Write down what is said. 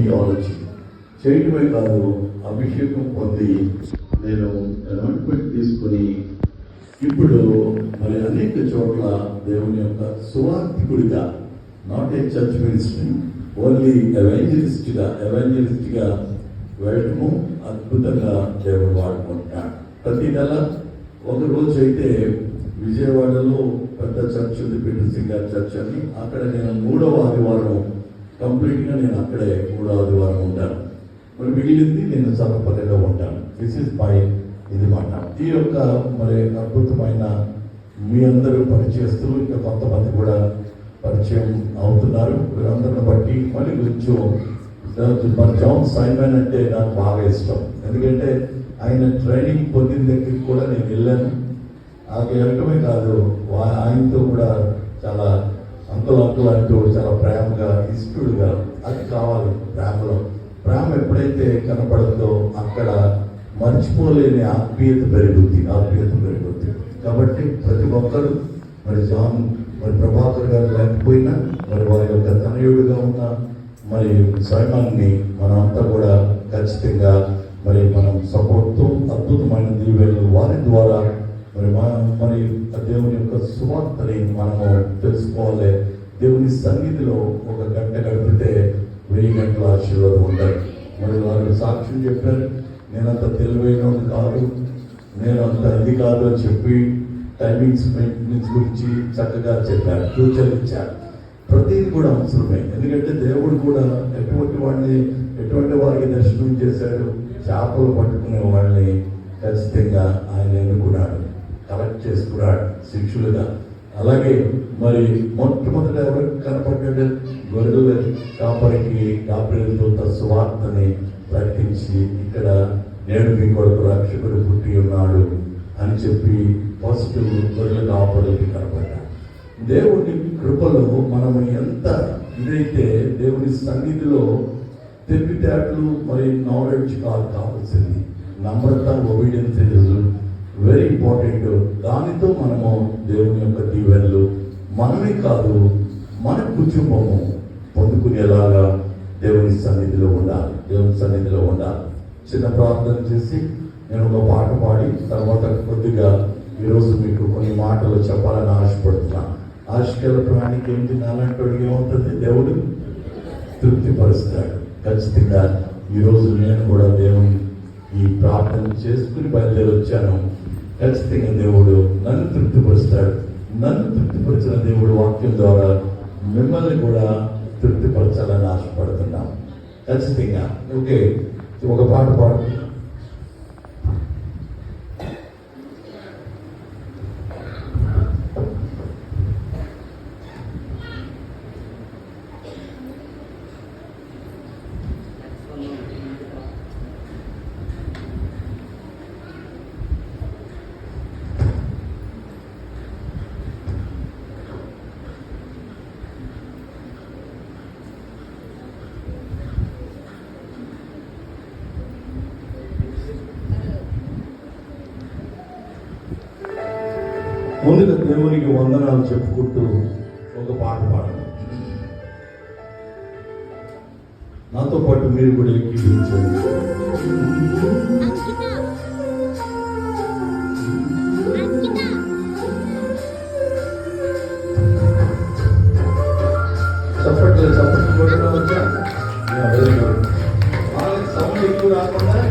Theology చేయటమే కాదు, అభిషేకం పొంది నేను అపాయింట్మెంట్ తీసుకుని ఇప్పుడు మరి అనేక చోట్ల దేవుని యొక్క సువార్థికుడిగా, not a church ministry, only ఎవాంజలిస్ట్గా వెళ్ళటము అద్భుతంగా దేవుడు వాడుకుంటున్నాడు. ప్రతి నెల ఒక రోజు అయితే విజయవాడలో పెద్ద చర్చ్ ఉంది, పీటర్ సింగర్ చర్చ్ అని. అక్కడ నేను 3వ ఆదివారం కంప్లీట్గా నేను అక్కడే 3వ ఆదివారం ఉంటాను. మరి మిగిలింది నేను చల్లపల్లిలో ఉంటాను. దిస్ ఇస్ మై ఇది మాట. ఈ యొక్క మరి అద్భుతమైన మీ అందరూ పనిచేస్తూ ఇంకా కొంతమంది కూడా పరిచయం అవుతున్నారు. వీరందరిని బట్టి మళ్ళీ కొంచెం మరి జాన్ సైమన్ అంటే నాకు బాగా ఇష్టం. ఎందుకంటే ఆయన ట్రైనింగ్ పొందిన దగ్గరికి కూడా నేను వెళ్ళాను. నాకు వెళ్ళటమే కాదు, ఆయనతో కూడా చాలా అంకుల్ అంటూ చాలా ప్రేమగా, ఇష్టడుగా. అది కావాలి ప్రేమలో. ప్రేమ ఎప్పుడైతే కనపడుతుందో అక్కడ మర్చిపోలేని ఆత్మీయత పెరుగుద్ది. కాబట్టి ప్రతి ఒక్కరు మరి జాన్ మరి ప్రభాకర్ గారు లేకపోయినా మరి వారి యొక్క తనయుడుగా ఉన్న మరి సైమాన్ని మనమంతా కూడా ఖచ్చితంగా మరి మనం సపోర్ట్తో అద్భుతమైన దీవెనలు వారి ద్వారా మరి దేవుని యొక్క సువార్తని మనము తెలుసుకోవాలి. దేవుని సన్నిధిలో 1 గంట గడిపితే 1000 గంటల ఆశీర్వాదం ఉంటాయి. మరి వారు సాక్ష్యం చెప్పారు, నేనంత తెలివైన కాదు, నేను అంత ఇది కాదు అని చెప్పి టైమింగ్స్ మెయింటెనెన్స్ గురించి చక్కగా చెప్పారు, ఫ్యూచర్ ఇచ్చారు. ప్రతిదీ కూడా అవసరమే. ఎందుకంటే దేవుడు కూడా ఎటువంటి వారికి దర్శనం చేశాడు, చేపలు పట్టుకునే వాళ్ళని ఖచ్చితంగా ఆయన ఎన్నుకున్నాడు, కలెక్ట్ చేసుకున్నాడు శిష్యులుగా. అలాగే మరి మొట్టమొదట ఎవరికి కనపడ్డాడు? గొర్రెల కాపరికి గాబ్రియెలు దూత సువార్తని ప్రకటించి ఇక్కడ నేడు మీ కొరకు రక్షకుడు పుట్టి ఉన్నాడు అని చెప్పి ఫస్ట్ గొర్రెల కాపరికి కనపడ్డాడు. దేవుని కృపలో మనం ఎంత ఇదైతే దేవుని సన్నిధిలో తెలివితేటలు మరి నాలెడ్జ్ కావాల్సింది. నమ్రత, ఒబీడియన్స్ ఇస్ వెరీ ఇంపార్టెంట్. దానితో మనము దేవుని యొక్క దీవెనలు మనమే కాదు మన కుటుంబము పొందుకునేలాగా దేవుని సన్నిధిలో ఉండాలి. చిన్న ప్రార్థన చేసి నేను ఒక పాట పాడి తర్వాత కొద్దిగా ఈరోజు మీకు కొన్ని మాటలు చెప్పాలని ఆశపడుతున్నాను. ఆశకెళ్ళ ప్రాణికి ఏం తినాలంటాడు? ఏమవుతుంది? దేవుడు తృప్తిపరుస్తాడు. ఖచ్చితంగా ఈరోజు నేను కూడా దేవుని ఈ ప్రార్థన చేసుకుని బయలుదేరి వచ్చాను. ఖచ్చితంగా దేవుడు నన్ను తృప్తిపరుస్తాడు. నన్ను తృప్తిపరిచిన దేవుడు వాక్యం ద్వారా మిమ్మల్ని కూడా తృప్తిపరచాలని ఆశపడుతున్నాం. ఖచ్చితంగా ఓకే, ఒక పాట పాడు. ముందుగా దేవునికి వందనాలు చెప్పుకుంటూ ఒక పాట పాడండి. నాతో పాటు మీరు కూడా ఎక్కించండి. చప్పట్లు కొట్టడం వచ్చా? సౌండ్ ఎక్కువ కాకుండా